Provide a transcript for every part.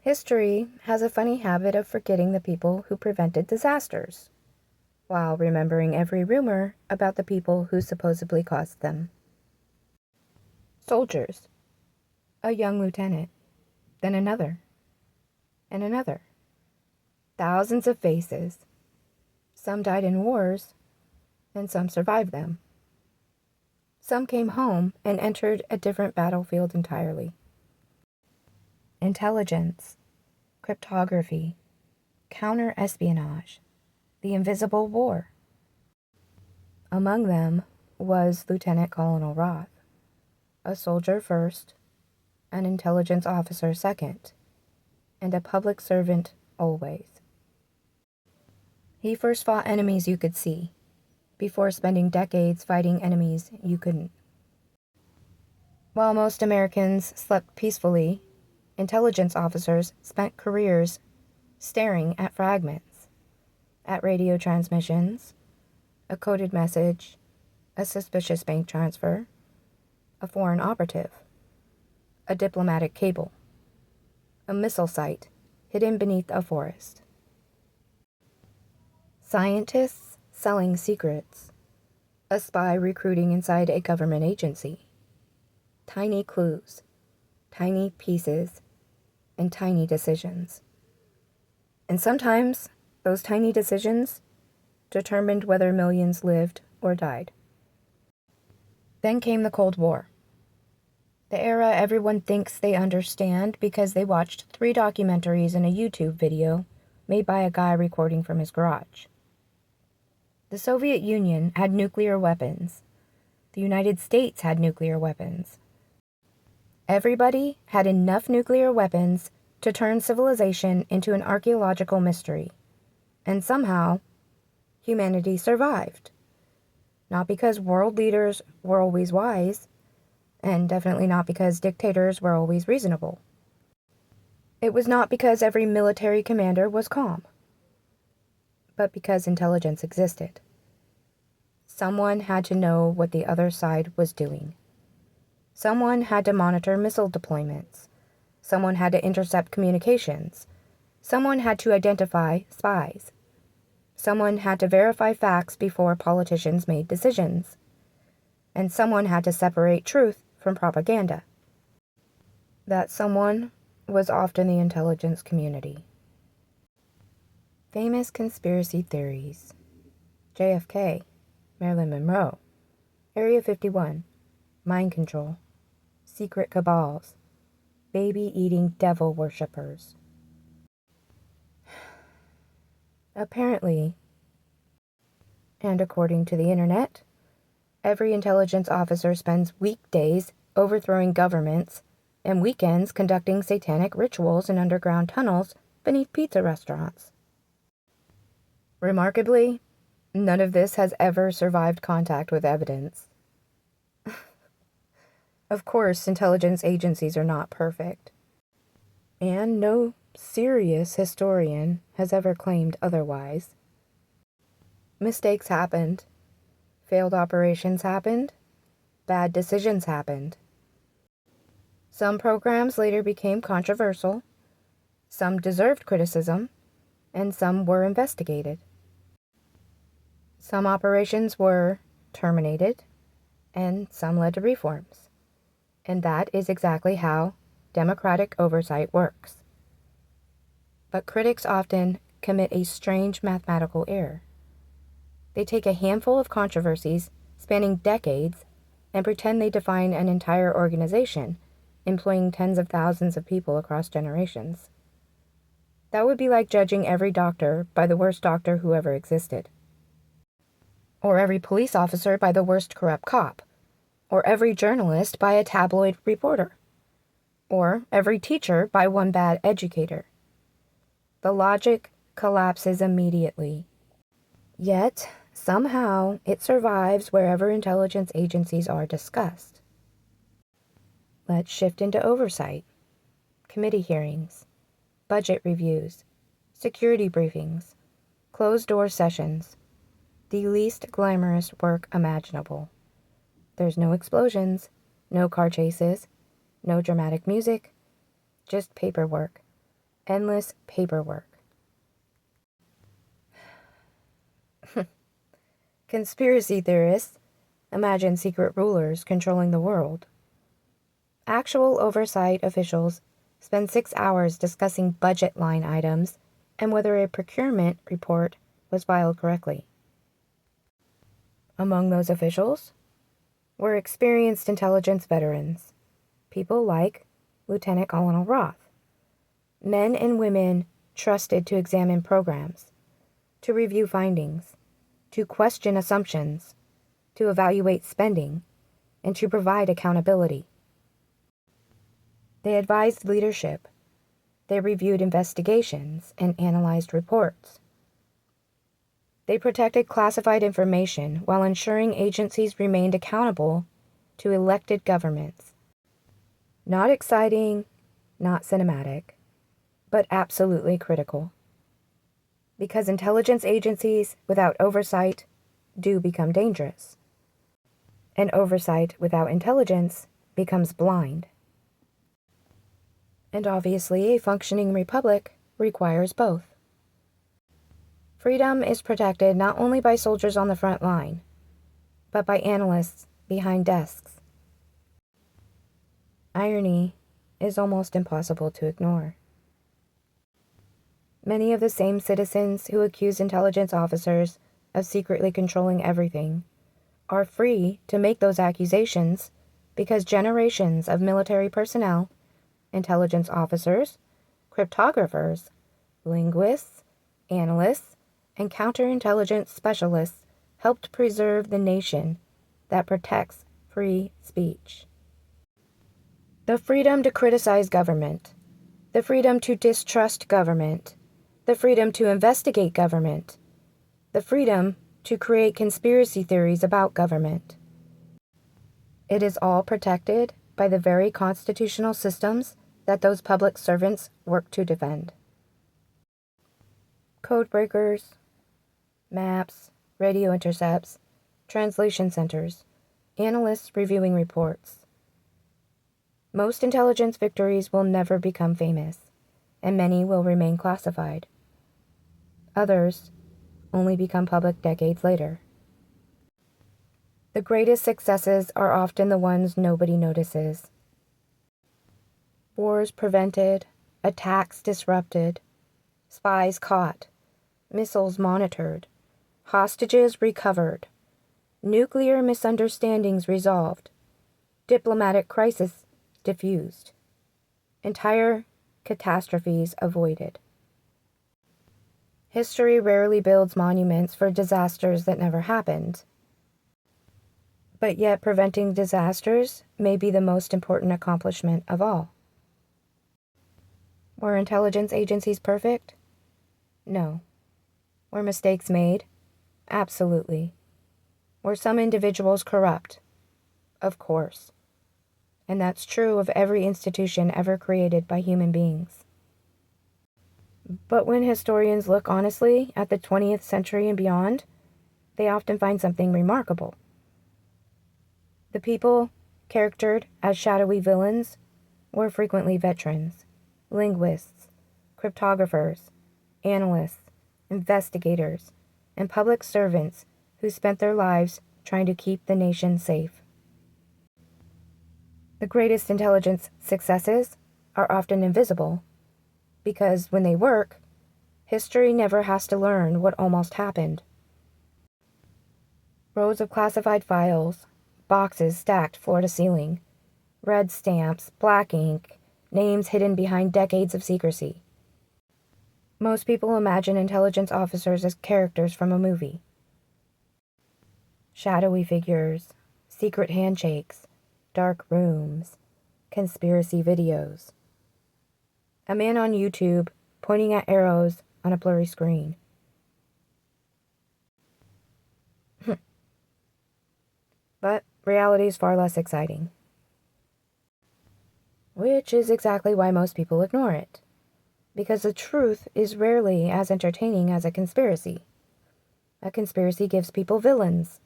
History has a funny habit of forgetting the people who prevented disasters, while remembering every rumor about the people who supposedly caused them. Soldiers. A young lieutenant. Then another. And another. Thousands of faces. Some died in wars, and some survived them. Some came home and entered a different battlefield entirely. Intelligence, cryptography, counter-espionage, the invisible war. Among them was Lieutenant Colonel Roth, a soldier first, an intelligence officer second, and a public servant always. He first fought enemies you could see, before spending decades fighting enemies you couldn't. While most Americans slept peacefully, intelligence officers spent careers staring at fragments, at radio transmissions, a coded message, a suspicious bank transfer, a foreign operative, a diplomatic cable, a missile site hidden beneath a forest. Scientists selling secrets, a spy recruiting inside a government agency. Tiny clues, tiny pieces, and tiny decisions. And sometimes those tiny decisions determined whether millions lived or died. Then came the Cold War, the era everyone thinks they understand because they watched 3 documentaries and a YouTube video made by a guy recording from his garage. The Soviet Union had nuclear weapons. The United States had nuclear weapons. Everybody had enough nuclear weapons to turn civilization into an archaeological mystery. And somehow, humanity survived. Not because world leaders were always wise, and definitely not because dictators were always reasonable. It was not because every military commander was calm, but because intelligence existed. Someone had to know what the other side was doing. Someone had to monitor missile deployments. Someone had to intercept communications. Someone had to identify spies. Someone had to verify facts before politicians made decisions. And someone had to separate truth from propaganda. That someone was often the intelligence community. Famous conspiracy theories. JFK, Marilyn Monroe, Area 51, mind control, secret cabals, baby-eating devil worshippers. Apparently, and according to the internet, every intelligence officer spends weekdays overthrowing governments and weekends conducting satanic rituals in underground tunnels beneath pizza restaurants. Remarkably, none of this has ever survived contact with evidence. Of course, intelligence agencies are not perfect, and no serious historian has ever claimed otherwise. Mistakes happened. Failed operations happened. Bad decisions happened. Some programs later became controversial. Some deserved criticism, and some were investigated. Some operations were terminated, and some led to reforms. And that is exactly how democratic oversight works. But critics often commit a strange mathematical error. They take a handful of controversies spanning decades and pretend they define an entire organization, employing tens of thousands of people across generations. That would be like judging every doctor by the worst doctor who ever existed. Or every police officer by the worst corrupt cop. Or every journalist by a tabloid reporter. Or every teacher by one bad educator. The logic collapses immediately. Yet, somehow, it survives wherever intelligence agencies are discussed. Let's shift into oversight. Committee hearings, budget reviews, security briefings, closed-door sessions, the least glamorous work imaginable. There's no explosions, no car chases, no dramatic music, just paperwork, Endless paperwork. Conspiracy theorists imagine secret rulers controlling the world. Actual oversight officials spend 6 hours discussing budget line items and whether a procurement report was filed correctly. Among those officials were experienced intelligence veterans, people like Lieutenant Colonel Roth, men and women trusted to examine programs, to review findings, to question assumptions, to evaluate spending, and to provide accountability. They advised leadership. They reviewed investigations and analyzed reports. They protected classified information while ensuring agencies remained accountable to elected governments. Not exciting, not cinematic, but absolutely critical. Because intelligence agencies without oversight do become dangerous. And oversight without intelligence becomes blind. And obviously, a functioning republic requires both. Freedom is protected not only by soldiers on the front line, but by analysts behind desks. Irony is almost impossible to ignore. Many of the same citizens who accuse intelligence officers of secretly controlling everything are free to make those accusations because generations of military personnel, intelligence officers, cryptographers, linguists, analysts, and counterintelligence specialists helped preserve the nation that protects free speech. The freedom to criticize government, the freedom to distrust government, the freedom to investigate government, the freedom to create conspiracy theories about government. It is all protected by the very constitutional systems that those public servants work to defend. Code breakers, maps, radio intercepts, translation centers, analysts reviewing reports. Most intelligence victories will never become famous, and many will remain classified. Others only become public decades later. The greatest successes are often the ones nobody notices. Wars prevented, attacks disrupted, spies caught, missiles monitored, hostages recovered, nuclear misunderstandings resolved, diplomatic crises diffused, entire catastrophes avoided. History rarely builds monuments for disasters that never happened. But yet preventing disasters may be the most important accomplishment of all. Were intelligence agencies perfect? No. Were mistakes made? Absolutely. Were some individuals corrupt? Of course. And that's true of every institution ever created by human beings. But when historians look honestly at the 20th century and beyond, they often find something remarkable. The people, charactered as shadowy villains, were frequently veterans, linguists, cryptographers, analysts, investigators, and public servants who spent their lives trying to keep the nation safe. The greatest intelligence successes are often invisible, because when they work, history never has to learn what almost happened. Rows of classified files, boxes stacked floor to ceiling, red stamps, black ink, names hidden behind decades of secrecy. Most people imagine intelligence officers as characters from a movie. Shadowy figures, secret handshakes, dark rooms, conspiracy videos. A man on YouTube pointing at arrows on a blurry screen. But reality is far less exciting. Which is exactly why most people ignore it. Because the truth is rarely as entertaining as a conspiracy. A conspiracy gives people villains.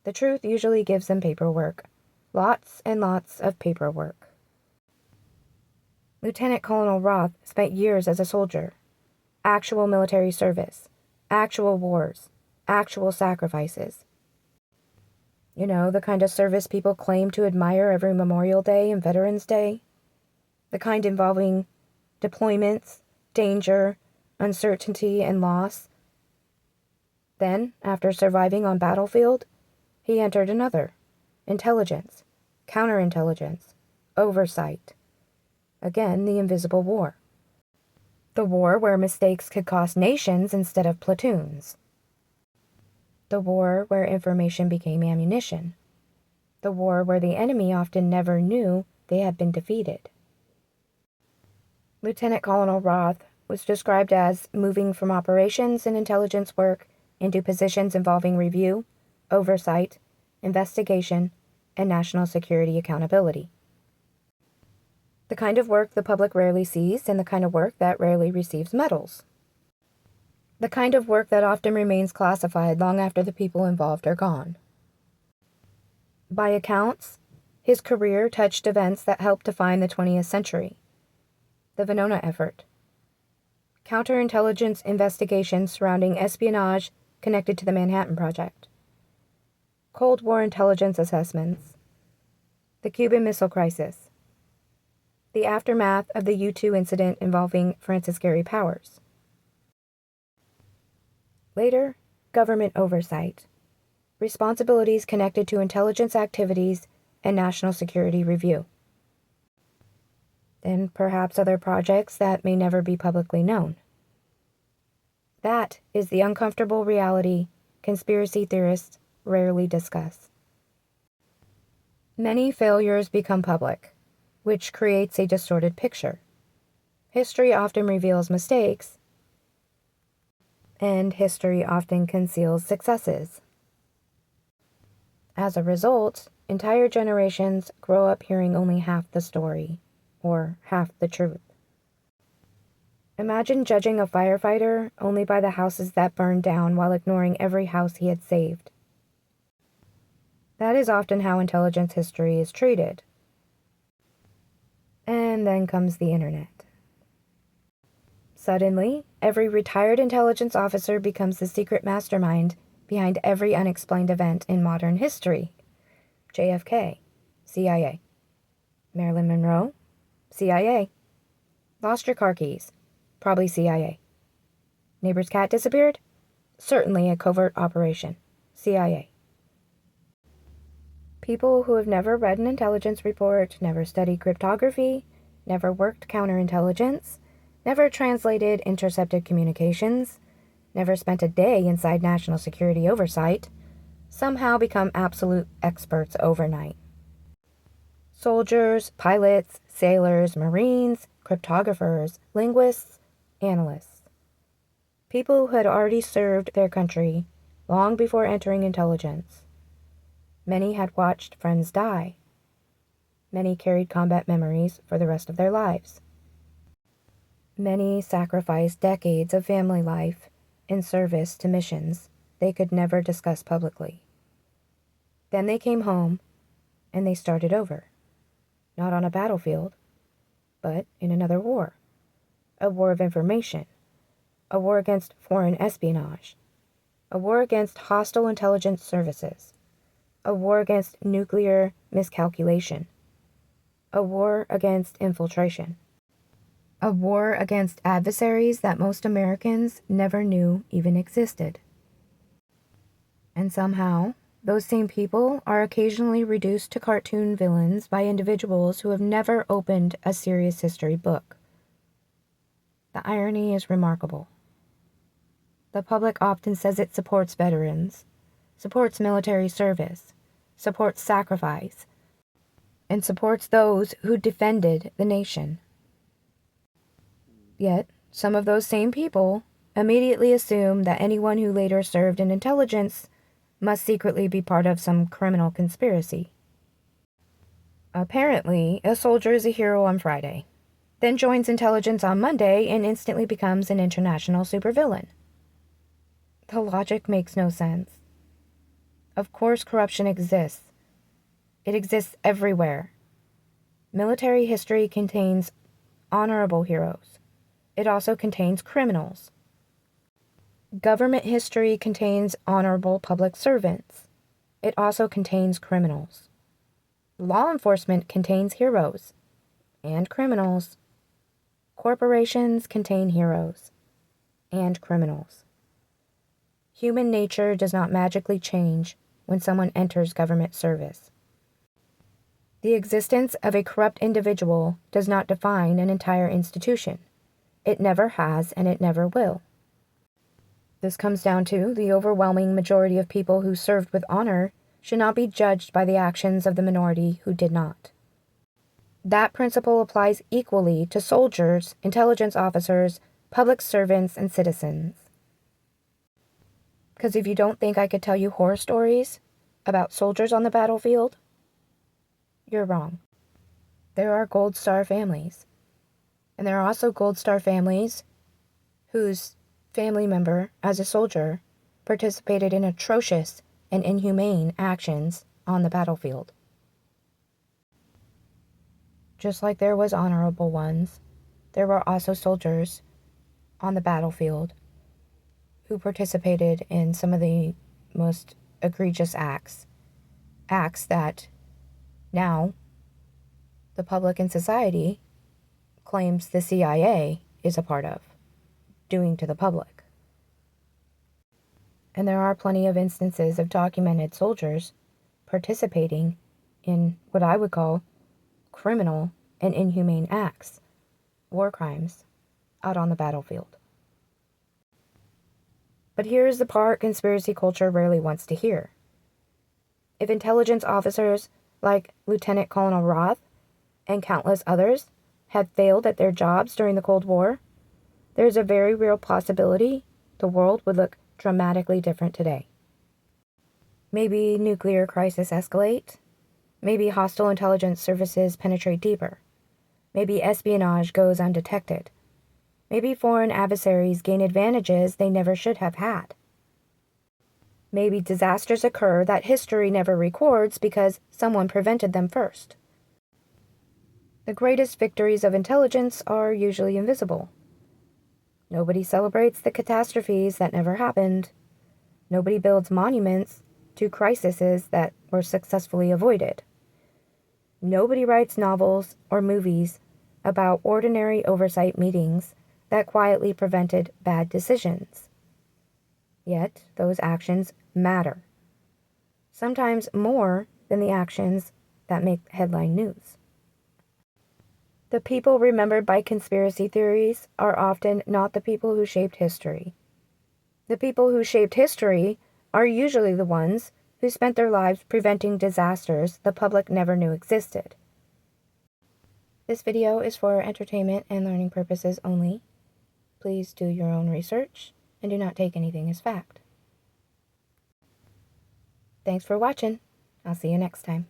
The truth usually gives them paperwork. Lots and lots of paperwork. Lieutenant Colonel Roth spent years as a soldier. Actual military service. Actual wars. Actual sacrifices. You know, the kind of service people claim to admire every Memorial Day and Veterans Day. The kind involving deployments, danger, uncertainty, and loss. Then, after surviving on battlefield, he entered another. Intelligence. Counterintelligence. Oversight. Again, the invisible war. The war where mistakes could cost nations instead of platoons. The war where information became ammunition. The war where the enemy often never knew they had been defeated. Lieutenant Colonel Roth was described as moving from operations and intelligence work into positions involving review, oversight, investigation, and national security accountability. The kind of work the public rarely sees and the kind of work that rarely receives medals. The kind of work that often remains classified long after the people involved are gone. By accounts, his career touched events that helped define the 20th century. The Venona effort. Counterintelligence investigations surrounding espionage connected to the Manhattan Project. Cold War intelligence assessments. The Cuban Missile Crisis. The aftermath of the U-2 incident involving Francis Gary Powers. Later, government oversight. Responsibilities connected to intelligence activities and national security review. Then perhaps other projects that may never be publicly known. That is the uncomfortable reality conspiracy theorists rarely discuss. Many failures become public, which creates a distorted picture. History often reveals mistakes, and history often conceals successes. As a result, entire generations grow up hearing only half the story, or half the truth. Imagine judging a firefighter only by the houses that burned down while ignoring every house he had saved. That is often how intelligence history is treated. And then comes the internet. Suddenly, every retired intelligence officer becomes the secret mastermind behind every unexplained event in modern history. JFK, CIA. Marilyn Monroe, CIA. Lost your car keys, probably CIA. Neighbor's cat disappeared? Certainly a covert operation, CIA. People who have never read an intelligence report, never studied cryptography, never worked counterintelligence, never translated intercepted communications, never spent a day inside national security oversight, somehow become absolute experts overnight. Soldiers, pilots, sailors, Marines, cryptographers, linguists, analysts. People who had already served their country long before entering intelligence. Many had watched friends die. Many carried combat memories for the rest of their lives. Many sacrificed decades of family life in service to missions they could never discuss publicly. Then they came home, and they started over. Not on a battlefield, but in another war. A war of information. A war against foreign espionage. A war against hostile intelligence services. A war against nuclear miscalculation. A war against infiltration. A war against adversaries that most Americans never knew even existed. And somehow, those same people are occasionally reduced to cartoon villains by individuals who have never opened a serious history book. The irony is remarkable. The public often says it supports veterans, supports military service, supports sacrifice, and supports those who defended the nation. Yet, some of those same people immediately assume that anyone who later served in intelligence must secretly be part of some criminal conspiracy. Apparently, a soldier is a hero on Friday, then joins intelligence on Monday and instantly becomes an international supervillain. The logic makes no sense. Of course corruption exists. It exists everywhere. Military history contains honorable heroes. It also contains criminals. Government history contains honorable public servants. It also contains criminals. Law enforcement contains heroes and criminals. Corporations contain heroes and criminals. Human nature does not magically change when someone enters government service. The existence of a corrupt individual does not define an entire institution. It never has and it never will. This comes down to the overwhelming majority of people who served with honor should not be judged by the actions of the minority who did not. That principle applies equally to soldiers, intelligence officers, public servants, and citizens. Because if you don't think I could tell you horror stories about soldiers on the battlefield, you're wrong. There are Gold Star families. And there are also Gold Star families whose family member, as a soldier, participated in atrocious and inhumane actions on the battlefield. Just like there was honorable ones, there were also soldiers on the battlefield who participated in some of the most egregious acts that now the public and society claims the CIA is a part of doing to the public. And there are plenty of instances of documented soldiers participating in what I would call criminal and inhumane acts, war crimes, out on the battlefield. But here's the part conspiracy culture rarely wants to hear. If intelligence officers like Lieutenant Colonel Roth and countless others had failed at their jobs during the Cold War, there's a very real possibility the world would look dramatically different today. Maybe nuclear crises escalate. Maybe hostile intelligence services penetrate deeper. Maybe espionage goes undetected. Maybe foreign adversaries gain advantages they never should have had. Maybe disasters occur that history never records because someone prevented them first. The greatest victories of intelligence are usually invisible. Nobody celebrates the catastrophes that never happened. Nobody builds monuments to crises that were successfully avoided. Nobody writes novels or movies about ordinary oversight meetings that quietly prevented bad decisions. Yet, those actions matter. Sometimes more than the actions that make headline news. The people remembered by conspiracy theories are often not the people who shaped history. The people who shaped history are usually the ones who spent their lives preventing disasters the public never knew existed. This video is for entertainment and learning purposes only. Please do your own research and do not take anything as fact. Thanks for watching. I'll see you next time.